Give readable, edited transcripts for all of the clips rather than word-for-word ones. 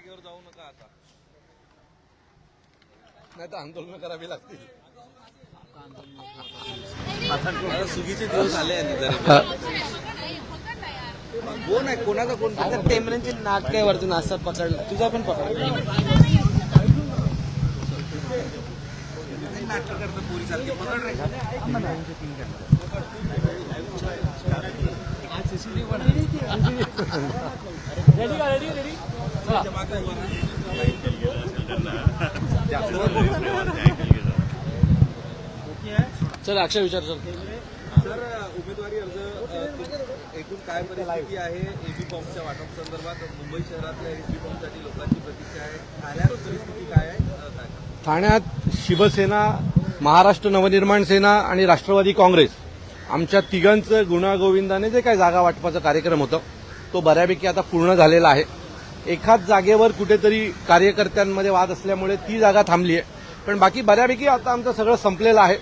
जागेवर जाऊ नका आता, नाही तर आंदोलन करावी लागतील. सुगीचे दिवस आले आणि जरा कोण आहे कोणाचा कोण टेंबऱ्यांचे नाक काय वरतून असं पकडलं, तुझा पण पकडला नाटक करतं पोरी सारखे पकड रे. चल अक्षय विचार सर. सर उमेदवारी अर्ज एकूण काय परिस्थिती आहे एबी फॉर्मच्या वाटप संदर्भात? मुंबई शहरातल्या एबी फॉर्मसाठी लोकांची प्रतीक्षा आहे. ठाण्यात परिस्थिती काय आहे? ठाण्यात शिवसेना, महाराष्ट्र नवनिर्माण सेना आणि राष्ट्रवादी काँग्रेस आमच्या तिघांचं गुणागोविंदाने जे काही जागा वाटपाचा कार्यक्रम होता तो बऱ्यापैकी आता पूर्ण झालेला आहे. एखाद जागेवर कुठेतरी कार्यकर्त्यांमध्ये वाद असल्यामुळे ती जागा थांबली आहे, पण बाकी बऱ्यापैकी आता आमचं सगळं संपलेलं आहे.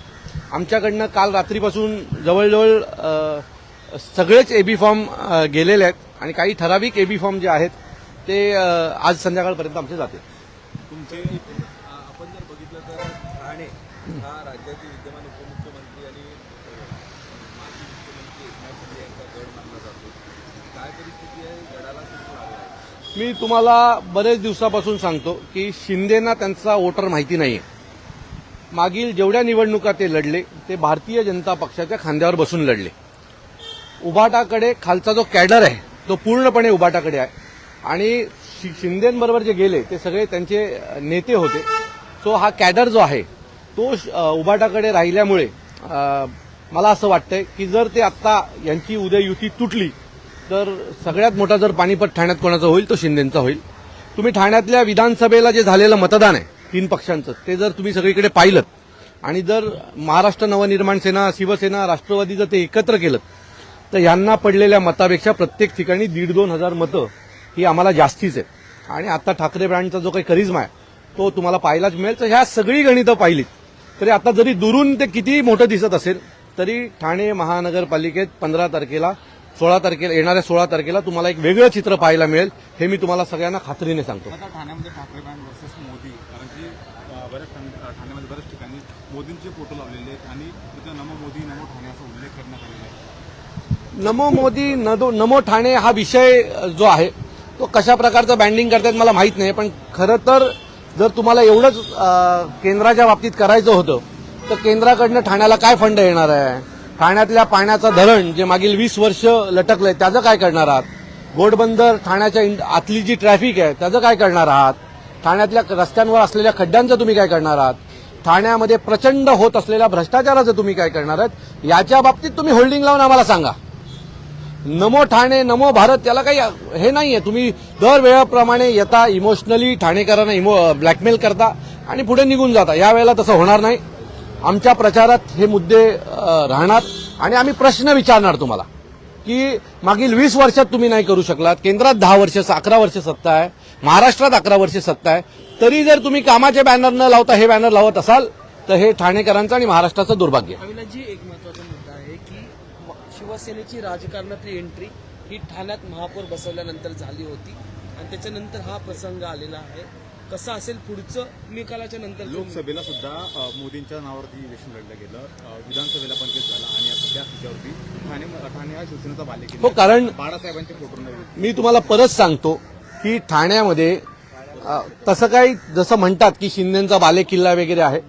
आमच्याकडनं काल रात्रीपासून जवळजवळ सगळेच एबी फॉर्म गेलेले आहेत आणि काही ठराविक एबी फॉर्म जे आहेत ते आज संध्याकाळपर्यंत आमचे जातील. तुमचे आपण जर बघितलं तर ठाणे हा राज्याचे विद्यमान उपमुख्यमंत्री आणि माजी मुख्यमंत्री एकनाथ शिंदे यांचा गड मानला जातो. काय परिस्थिती आहे? गडाला सुरू आहे. मी तुम्हाला बरेच दिवसापासून सांगतो की शिंदेना त्यांचा वोटर माहिती नाहीये. मागील जेवढ्या निवडणुका ते लढले ते भारतीय जनता पक्षाच्या खांद्यावर बसून लढले. उभाटाकडे खालचा जो कॅडर आहे तो पूर्णपणे उभाटाकडे आहे आणि शिंदेबरोबर जे गेले ते सगळे त्यांचे नेते होते. सो हा कॅडर जो आहे तो उभाटाकडे राहिल्यामुळे मला असं वाटतंय की जर ते आत्ता यांची उद्या युती तुटली तर सगळ्यात मोठा जर पाणीपत ठाण्यात कोणाचा होईल तो शिंदेंचा होईल. तुम्ही ठाण्यातल्या विधानसभेला जे झालेलं मतदान आहे 3 पक्षांचं ते जर तुम्ही सगळीकडे पाहिलं आणि जर महाराष्ट्र नवनिर्माण सेना, शिवसेना, राष्ट्रवादी जर ते एकत्र केलं तर यांना पडलेल्या मतापेक्षा प्रत्येक ठिकाणी 1,500-2,000 हजार मतं ही आम्हाला जास्तीच आहेत. आणि आता ठाकरे ब्रँडचा जो काही करिश्मा आहे तो तुम्हाला पाहायलाच मिळेल. तर ह्या सगळी गणितं पाहिलीत तरी आता जरी दुरून ते किती मोठं दिसत असेल तरी ठाणे महानगरपालिकेत 15 तारखेला 16 तारखेला येणाऱ्या 16 तारखेला तुम्हाला एक वेगळं चित्र पाहायला मिळेल हे मी तुम्हाला सगळ्यांना खात्रीने सांगतो. आता ठाण्यामध्ये ठाकरे ब्रँड वर्सेस मोदी, कारण की ठाण्यामध्ये बऱ्याच ठिकाणी मोदींचे फोटो लावलेले आहेत आणि तिथं नमो मोदी नमो ठाणे असा उल्लेख करण्यात आलेला आहे. नमो मोदी नमो ठाणे हा विषय जो आहे तो कशा प्रकारचं बँडिंग करतात मला माहित नाही, पण खरं तर जर तुम्हाला एवढंच केंद्राच्या बाबतीत करायचं होतं तर केंद्राकडनं ठाण्याला काय फंड येणार आहे? ठाण्यातल्या पाण्याचं धरण जे मागील 20 वर्ष लटकलंय त्याचं काय करणार आहात? घोडबंदर ठाण्याच्या आतली जी ट्रॅफिक आहे त्याचं काय करणार आहात? ठाण्यातल्या रस्त्यांवर असलेल्या खड्ड्यांचं तुम्ही काय करणार आहात? ठाण्यामध्ये प्रचंड होत असलेल्या भ्रष्टाचाराचं तुम्ही काय करणार आहात? याच्या बाबतीत तुम्ही होल्डिंग लावून आम्हाला सांगा. नमो ठाणे नमो भारत त्याला काही हे नाहीये. तुम्ही दरवेळेप्रमाणे येता इमोशनली ठाणेकरांना ब्लॅकमेल करता आणि पुढे निघून जाता. यावेळेला तसं होणार नाही. आमच्या प्रचारात हे मुद्दे राहणार आणि आम्ही प्रश्न विचारणार तुम्हाला की मागील 20 वर्षात तुम्ही नाही करू शकलात. केंद्रात 10 वर्ष 11 वर्ष सत्ता आहे, महाराष्ट्रात 11 वर्ष सत्ता आहे, तरी जर तुम्ही कामाचे बॅनर न लावता हे बॅनर लावत असाल तर हे ठाणेकरांचं आणि महाराष्ट्राचं दुर्भाग्य. अविनाशजी, एक महत्वाचा मुद्दा आहे की शिवसेनेची राजकारणातली एंट्री ही ठाण्यात महापौर बसवल्यानंतर झाली होती आणि त्याच्यानंतर हा प्रसंग आलेला आहे. कसं असेल पुढचं निकालाच्या नंतर? लोकसभेला सुद्धा मोदींच्या नावावरती इलेक्शन लढलं गेलं, विधानसभेला पण तेच झालं आणि आता त्याच विषयावरती ठाणे हा शिवसेनेचा बालेकिल्ला. हो, कारण बाळासाहेबांचे फोटो नव्हे. मी तुम्हाला परत सांगतो की ठाण्यामध्ये तसं काही जसं म्हणतात की शिंदेचा बालेकिल्ला वगैरे आहे.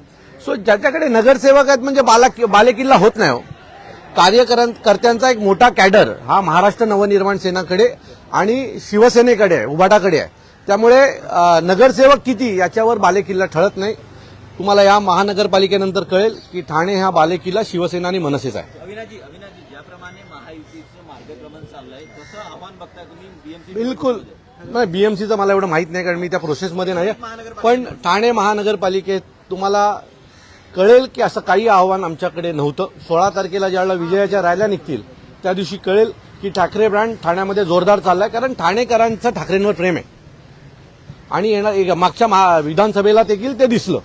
सो ज्याच्याकडे नगरसेवक आहेत म्हणजे बालेकिल्ला होत नाही. हो, कार्यकर्त्यांचा एक मोठा कॅडर हा महाराष्ट्र नवनिर्माण सेनाकडे आणि शिवसेनेकडे आहे, उभाटाकडे आहे. त्यामुळे नगरसेवक किती याच्यावर बालेकिल्ला ठरत नाही. तुम्हाला या महानगरपालिकेनंतर कळेल की ठाणे हा बालेकिल्ला शिवसेना आणि मनसेचा आहे. अविनाशजी, ज्याप्रमाणे महायुतीचं मार्गक्रमण चाललंय तसं आव्हान बघताय तुम्ही बीएमसी? बिलकुल नाही, बीएमसीचं मला एवढं माहित नाही कारण मी त्या प्रोसेसमध्ये नाही. पण ठाणे महानगरपालिकेत तुम्हाला कळेल की असं काही आव्हान आमच्याकडे नव्हतं. 16 तारखेला ज्यावेळेला विजयाच्या रॅल्या निघतील त्या दिवशी कळेल की ठाकरे ब्रँड ठाण्यामध्ये जोरदार चाललाय, कारण ठाणेकरांचं ठाकरेंवर प्रेम आहे. आणि मागच्या विधानसभेला ते गेल ते दिसलं.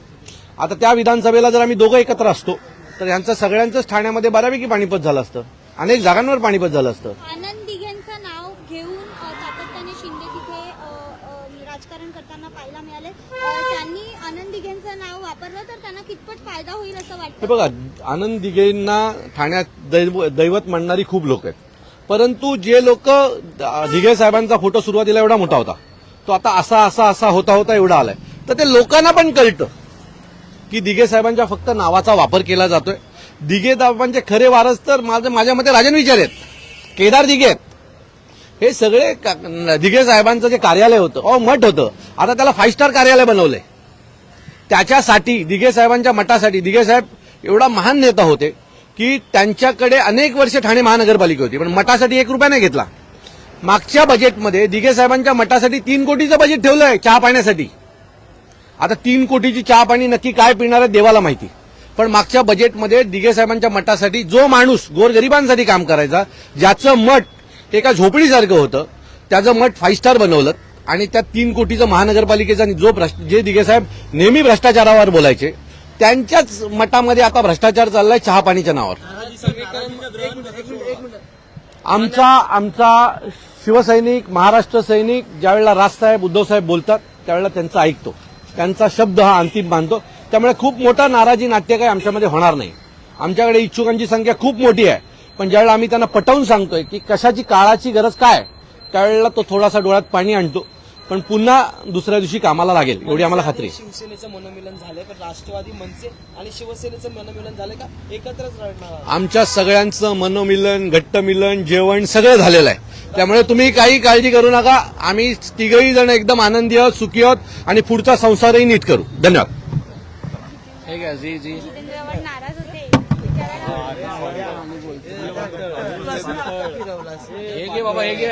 आता त्या विधानसभेला जर आम्ही दोघं एकत्र असतो तर यांचं सगळ्यांचंच ठाण्यामध्ये बऱ्यापैकी पाणीपत झालं असतं, अनेक जागांवर पाणीपत झालं असतं. आनंद दिघेंचं नाव घेऊन सातत्याने शिंदे तिथे राजकारण करताना पाहायला मिळाले. त्यांनी आनंद दिघेंचं नाव वापरलं तर त्यांना कितपत फायदा होईल असं हे वाटतं? बघा, आनंद दिघेंना ठाण्यात दैवत म्हणणारी खूप लोक आहेत, परंतु जे लोक दिघे साहेबांचा फोटो सुरुवातीला एवढा मोठा होता, तो आता असा होता एवढा आलाय, तर ते लोकांना पण कळतं की दिघे साहेबांच्या फक्त नावाचा वापर केला जातोय. दिघे साहेबांचे खरे वारस तर माझ्या मते राजन विचार आहेत, केदार दिघे आहेत. हे सगळे दिघे साहेबांचं जे कार्यालय होतं, मठ होतं, आता त्याला 5 स्टार कार्यालय बनवलंय. त्याच्यासाठी दिघे साहेबांच्या मठासाठी दिघे साहेब एवढा महान नेता होते की त्यांच्याकडे अनेक वर्ष ठाणे महानगरपालिका होती, पण मठासाठी 1 रुपया नाही घेतला. मागच्या बजेटमध्ये दिघे साहेबांच्या मठासाठी 3 कोटीचं बजेट ठेवलंय चहा पाण्यासाठी. आता 3 कोटीची चहा पाणी नक्की काय पिणार आहे देवाला माहिती, पण मागच्या बजेटमध्ये दिघे साहेबांच्या मठासाठी जो माणूस गोरगरिबांसाठी काम करायचा, ज्याचं मठ एका झोपडीसारखं होतं, त्याचं मठ 5 स्टार बनवलं आणि त्या 3 कोटीचं महानगरपालिकेचा जे दिघे साहेब नेहमी भ्रष्टाचारावर बोलायचे, त्यांच्याच मठामध्ये आता भ्रष्टाचार चाललाय चहा पाणीच्या नावावर. आमचा शिवसैनिक, महाराष्ट्र सैनिक ज्यावेळेला राजसाहेब उद्धवसाहेब बोलतात त्यावेळेला त्यांचा ऐकतो, त्यांचा शब्द हा अंतिम मानतो. त्यामुळे खूप मोठा नाराजी नाट्य काय आमच्यामध्ये होणार नाही. आमच्याकडे इच्छुकांची संख्या खूप मोठी आहे, पण ज्यावेळेला आम्ही त्यांना पटवून सांगतोय की कशाची काळाची गरज काय, त्यावेळेला तो थोडासा डोळ्यात पाणी आणतो, पण पुन्हा दुसऱ्या दिवशी कामाला लागेल एवढी आम्हाला खात्री आहे. शिवसेनेचं मनोमिलन झालंय, पण राष्ट्रवादी मनसे आणि शिवसेनेचं मनोमिलन झालंय का एकत्रच लढणार आहात? आमच्या सगळ्यांचं मनोमिलन, घट्टमिलन, जेवण सगळं झालेलं आहे. त्यामुळे तुम्ही काही काळजी करू नका. आम्ही तिघही जण एकदम आनंदी आहोत, सुखी आहोत आणि पुढचा संसारही नीट करू. धन्यवाद. जितेंद्र आव्हाड नाराज होते. हे घे बाबा, हे घे.